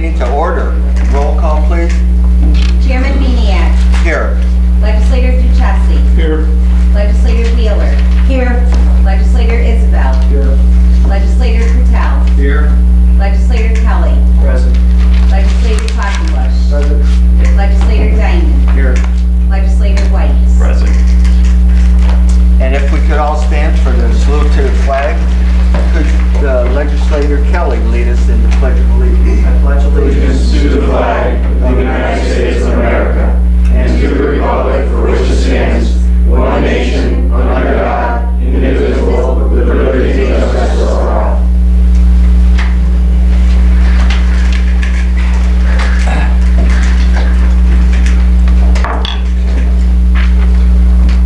meeting to order. Roll call, please. Chairman Maniac. Here. Legislator Duchessi. Here. Legislator Wheeler. Here. Legislator Isabel. Here. Legislator Patel. Here. Legislator Kelly. Present. Legislator Quackenbush. Present. Legislator Diamond. Here. Legislator White. Present. And if we could all stand for the salute to the flag, could Legislator Kelly lead us in the Pledge of Allegiance? I pledge Allegiance to the flag of the United States of America and to the republic for which it stands, one nation, under God, indivisible, with liberty and justice for all.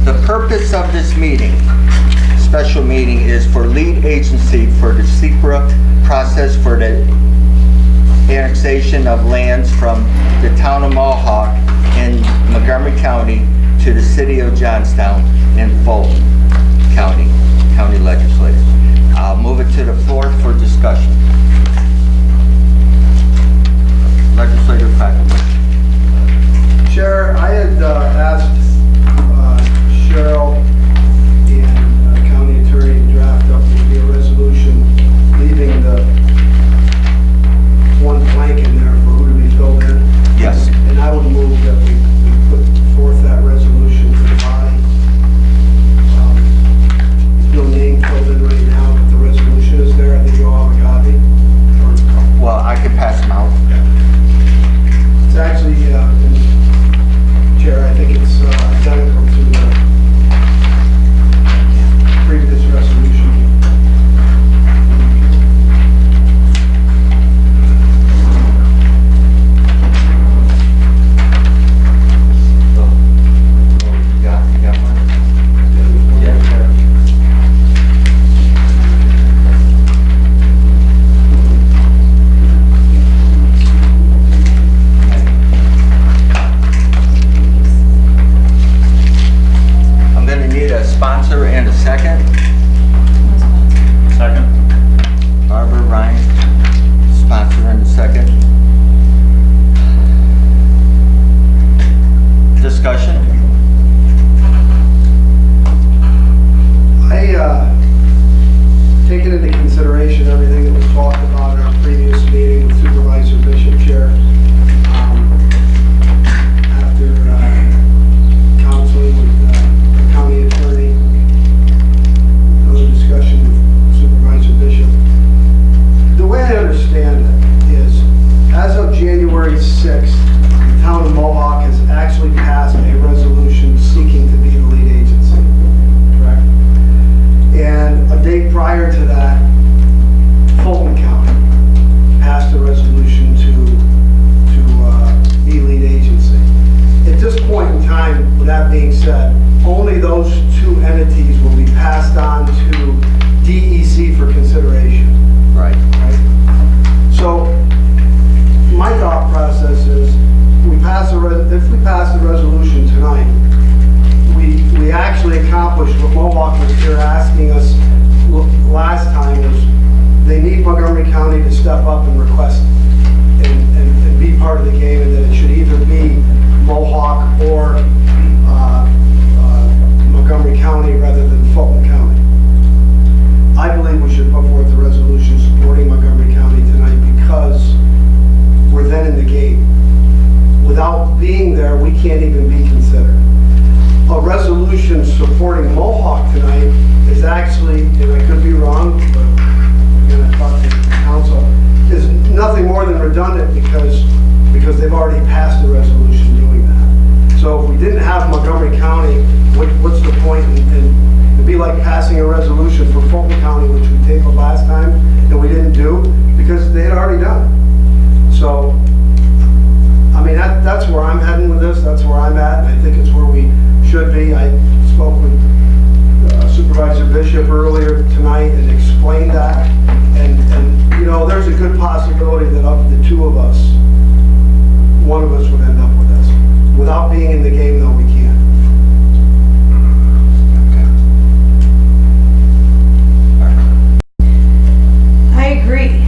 The purpose of this meeting, special meeting, is for lead agency for the secret process for the annexation of lands from the town of Mohawk in Montgomery County to the city of Johnstown in Fulton County legislature. I'll move it to the floor for discussion. Legislator Quackenbush. Chair, I had asked Cheryl and County Attorney to draft up maybe a resolution leaving the one blank in there for who to be filled in. Yes. And I would move that we put forth that resolution to the body. There's no name filled in right now, but the resolution is there. I think you all have a copy. Well, I can pass them out. It's actually, Chair, I think it's identical to the previous resolution. You got one? Yeah. I'm gonna need a sponsor and a second. Second. Barbara, Ryan, sponsor and a second. Discussion? Taking into consideration everything that was talked about in our previous meeting with Supervisor Bishop, Chair, after counseling with the county attorney, another discussion with Supervisor Bishop, the way I understand it is, as of January 6th, the town of Mohawk has actually passed a resolution seeking to be the lead agency, correct? And a date prior to that, Fulton County passed a resolution to be lead agency. At this point in time, with that being said, only those two entities will be passed on to DEC for consideration. Right. Right? So, my thought process is, if we pass the resolution tonight, we actually accomplished what Mohawk was here asking us last time, is they need Montgomery County to step up and request and be part of the game, and that it should either be Mohawk or Montgomery County rather than Fulton County. I believe we should put forth a resolution supporting Montgomery County tonight because we're then in the game. Without being there, we can't even be considered. A resolution supporting Mohawk tonight is actually, and I could be wrong, but again, I talked to the council, is nothing more than redundant because they've already passed a resolution doing that. So if we didn't have Montgomery County, what's the point? And it'd be like passing a resolution for Fulton County, which we tabled last time, and we didn't do because they had already done. So, I mean, that's where I'm heading with this. That's where I'm at, and I think it's where we should be. I spoke with Supervisor Bishop earlier tonight and explained that. And you know, there's a good possibility that of the two of us, one of us would end up with this. Without being in the game, though, we can't. I agree.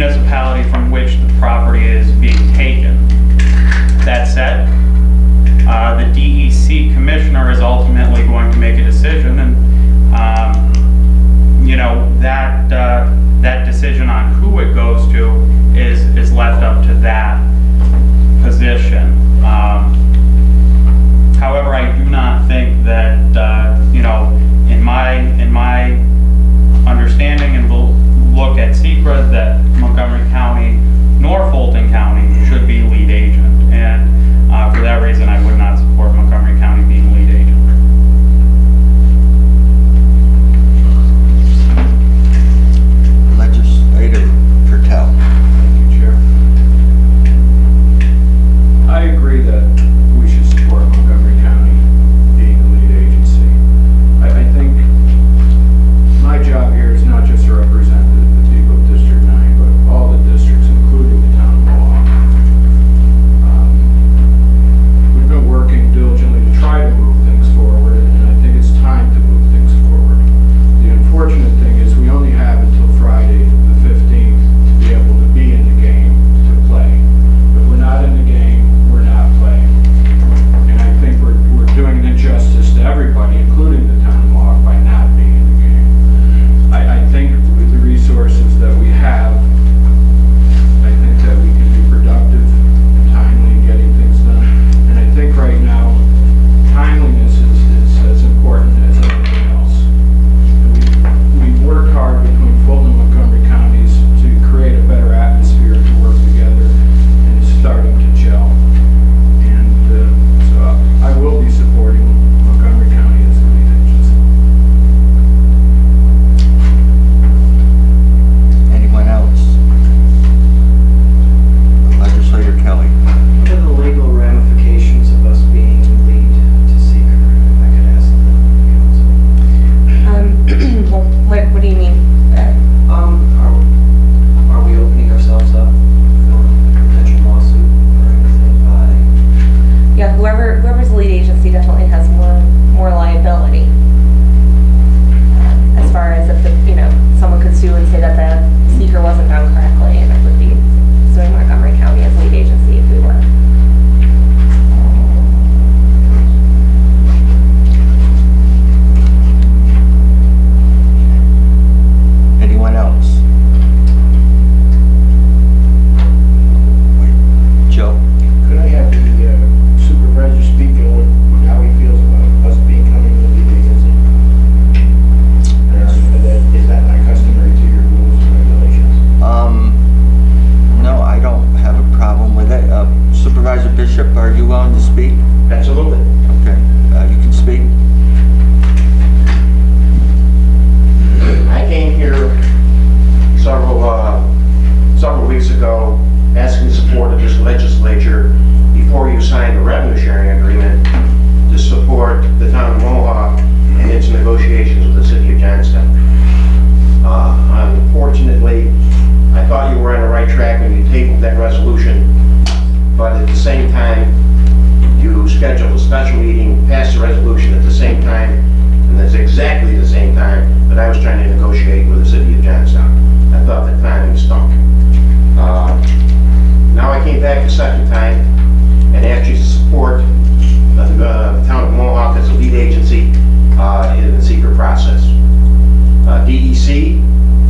municipality from which the property is being taken. That said, the DEC commissioner is ultimately going to make a decision, and that decision on who it goes to is left up to that position. However, I do not think that in my understanding and look at secret, that Montgomery County nor Fulton County should be lead agent, and for that reason I would not support Montgomery County being lead agent. Legislator Pertel. Thank you, Chair. I agree that we should support Montgomery County being the lead agency. I think my job here is not just to represent the people of District 9, but all the districts, including the town of Mohawk. We've been working diligently to try to move things forward, and I think it's time to move things forward. The unfortunate thing is we only have until Friday, the 15th, to be able to be in the game, to play. If we're not in the game, we're not playing. And I think we're doing an injustice to everybody, including the town of Mohawk, by not being in the game. I think with the resources that we have, I think that we can be productive and timely in getting things done. And I think right now, timeliness is as important as anything else. And we've worked hard between Fulton and Montgomery counties to create a better atmosphere to work together, and it's starting to gel. And so I will be supporting Montgomery County as the lead agency. Anyone else? Legislator Kelly. What are the legal ramifications of us being lead to seeker? If I could ask the council. Well, what do you mean? Are we opening ourselves up for potential lawsuit or anything by? Yeah, whoever's the lead agency definitely has more liability. As far as if someone could sue and say that the seeker wasn't done correctly, and it would be suing Montgomery County as lead agency if we were. Anyone else? Wait, Joe? Could I have the supervisor speak on how he feels about us becoming the lead agency? Is that not customary to your rules and regulations? No, I don't have a problem with it. Supervisor Bishop, are you willing to speak? Absolutely. Okay, you can speak. I came here several weeks ago asking support of this legislature before you signed a revenue sharing agreement to support the town of Mohawk in its negotiations with the city of Johnstown. Unfortunately, I thought you were on the right track when you tabled that resolution, but at the same time, you scheduled a special meeting, passed the resolution at the same time, and that's exactly the same time that I was trying to negotiate with the city of Johnstown. I thought the timing stunk. Now I came back the second time and asked you to support the town of Mohawk as a lead agency in the secret process. DEC,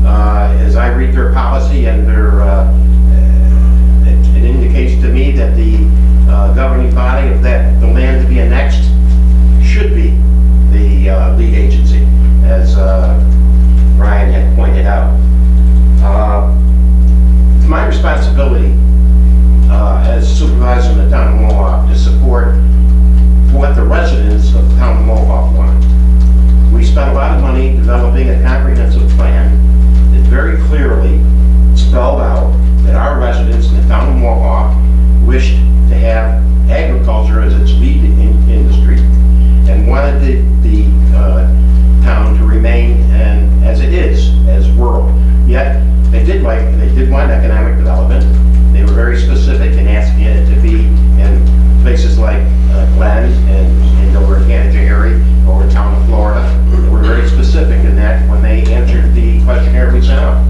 as I read their policy and it indicates to me that the governing body of the land to be annexed should be the lead agency, as Ryan had pointed out. It's my responsibility as supervisor in the town of Mohawk to support what the residents of the town of Mohawk want. We spent a lot of money developing a comprehensive plan that very clearly spelled out that our residents in the town of Mohawk wished to have agriculture as its lead industry and wanted the town to remain as it is, as rural. Yet they did want economic development. They were very specific in asking it to be in places like Glen and over in Canterbury, over in town of Florida. They were very specific in that when they answered the questionnaire we sent out.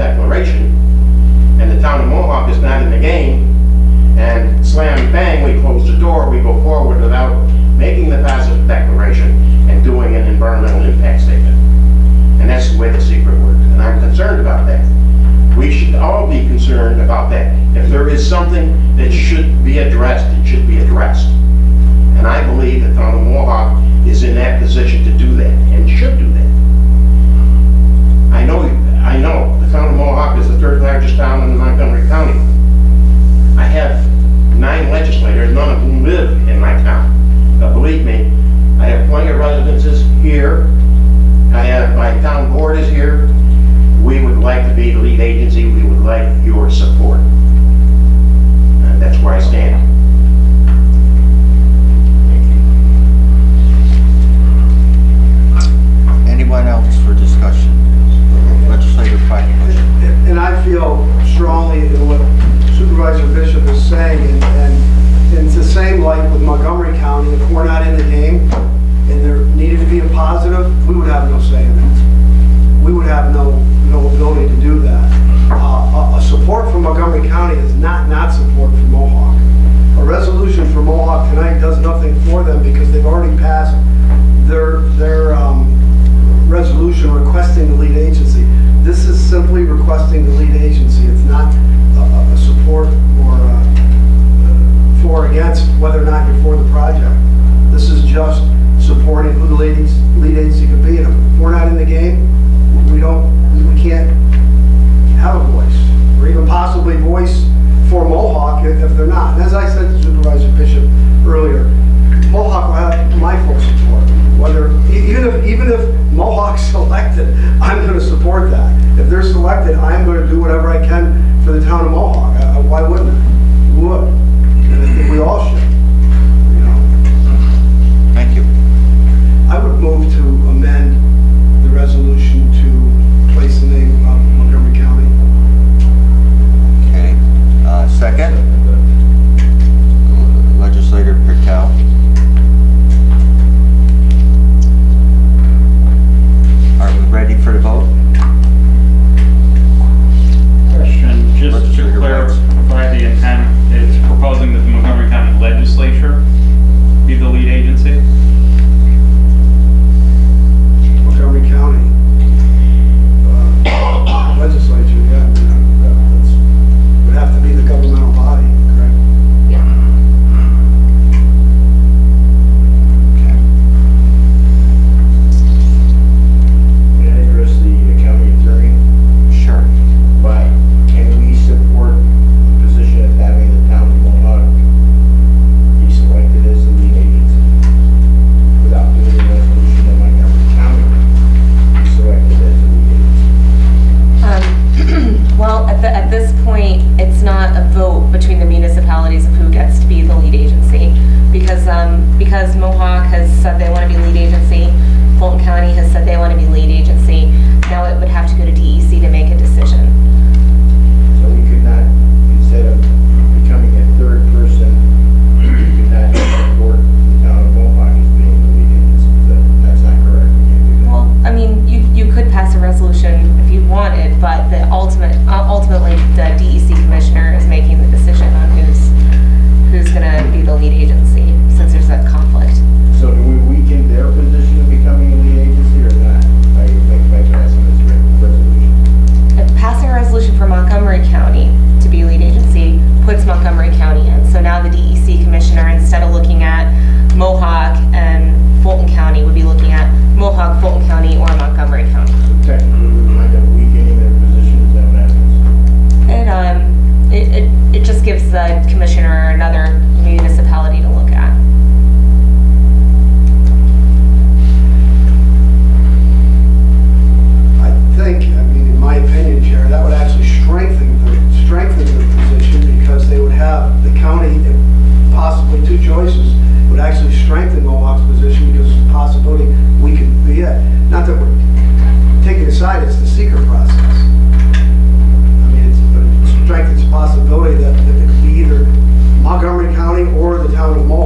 declaration, and the town of Mohawk is not in the game, and slam bang, we close the door, we go forward without making the passive declaration and doing an environmental impact statement. And that's the way the secret works, and I'm concerned about that. We should all be concerned about that. If there is something that should be addressed, it should be addressed. And I believe the town of Mohawk is in that position to do that, and should do that. I know the town of Mohawk is the third largest town in Montgomery County. I have 9 legislators, none of whom live in my town. Believe me, I have plenty of residences here. My town board is here. We would like to be the lead agency. We would like your support. And that's where I stand. Anyone else for discussion? Legislator Quackenbush. And I feel strongly in what Supervisor Bishop is saying, and it's the same like with Montgomery County. If we're not in the game and there needed to be a positive, we would have no say in it. We would have no ability to do that. A support from Montgomery County is not support for Mohawk. A resolution for Mohawk tonight does nothing for them because they've already passed their resolution requesting the lead agency. This is simply requesting the lead agency. It's not a support or for or against whether or not you're for the project. This is just supporting who the lead agency could be. And if we're not in the game, we can't have a voice, or even possibly voice for Mohawk if they're not. And as I said to Supervisor Bishop earlier, Mohawk will have my full support. Even if Mohawk's selected, I'm going to support that. If they're selected, I'm going to do whatever I can for the town of Mohawk. Why wouldn't I? We would. And I think we all should. You know. Thank you. I would move to amend the resolution to place the name of Montgomery County. Okay. Second? Legislator Patel. Are we ready for the vote? Question, just to Legislator clarify the intent, it's proposing that the Montgomery County Legislature be the lead agency? Montgomery County legislature, yeah, that would have to be the governmental body, correct? Yeah. Okay. May I address the county attorney? Sure. But can we support the position of having the town of Mohawk be selected as the lead agency without doing a resolution that Montgomery County be selected as the lead agency? Well, at this point, it's not a vote between the municipalities of who gets to be the lead agency, because Mohawk has said they want to be lead agency, Fulton County has said they want to be lead agency. Now it would have to go to DEC to make a decision. So we could not, instead of becoming a third person, we could not support the town of Mohawk as being the lead agency. That's not correct. We can't do that. Well, I mean, you could pass a resolution if you wanted, but ultimately the DEC commissioner is making the decision on who's gonna be the lead agency, since there's that conflict. So do we weaken their position of becoming a lead agency or not by passing this resolution? If passing a resolution for Montgomery County to be lead agency puts Montgomery County in. So now the DEC commissioner, instead of looking at Mohawk and Fulton County, would be looking at Mohawk, Fulton County, or Montgomery County. So technically, we wind up weakening their position, is that what happens? It just gives the commissioner another municipality to look at. I think, in my opinion, Chair, that would actually strengthen the position, because they would have the county, if possibly 2 choices, would actually strengthen Mohawk's position, because it's a possibility we could be it. Not that we're taking aside, it's the secret process. But it strengthens the possibility that it could be either Montgomery County or the town of Mohawk.